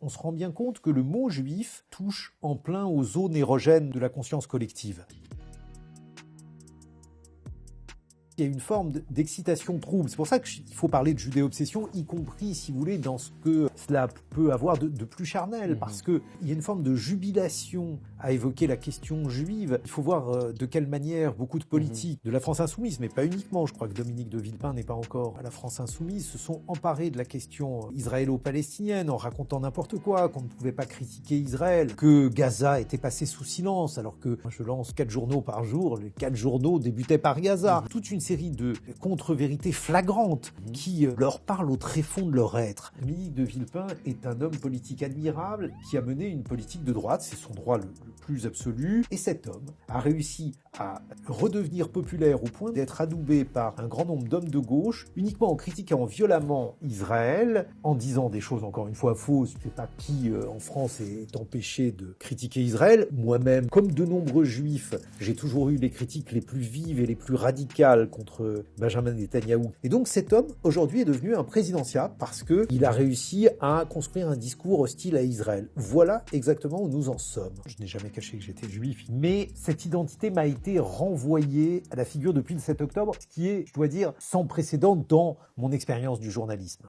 on se rend bien compte que le mot juif touche en plein aux zones érogènes de la conscience collective. Il y a une forme d'excitation trouble. C'est pour ça qu'il faut parler de judéo-obsession, y compris, si vous voulez, dans ce que cela peut avoir de plus charnel, parce qu'il y a une forme de jubilation à évoquer la question juive. Il faut voir de quelle manière beaucoup de politiques de la France insoumise, mais pas uniquement, je crois que Dominique de Villepin n'est pas encore à la France insoumise, se sont emparés de la question israélo-palestinienne en racontant n'importe quoi, qu'on ne pouvait pas critiquer Israël, que Gaza était passé sous silence, alors que je lance 4 journaux par jour, les 4 journaux débutaient par Gaza. Toute une série de contre-vérités flagrantes qui leur parlent au tréfonds de leur être. Dominique de Villepin est un homme politique admirable qui a mené une politique de droite, c'est son droit le plus absolu, et cet homme a réussi à redevenir populaire au point d'être adoubé par un grand nombre d'hommes de gauche, uniquement en critiquant violemment Israël, en disant des choses encore une fois fausses. Je ne sais pas qui en France est empêché de critiquer Israël. Moi-même, comme de nombreux juifs, j'ai toujours eu les critiques les plus vives et les plus radicales contre Benjamin Netanyahou. Et donc cet homme, aujourd'hui, est devenu un présidentiable parce qu'il a réussi à construire un discours hostile à Israël. Voilà exactement où nous en sommes. Je n'ai jamais caché que j'étais juif, mais cette identité m'a été renvoyée à la figure depuis le 7 octobre, ce qui est, je dois dire, sans précédent dans mon expérience du journalisme.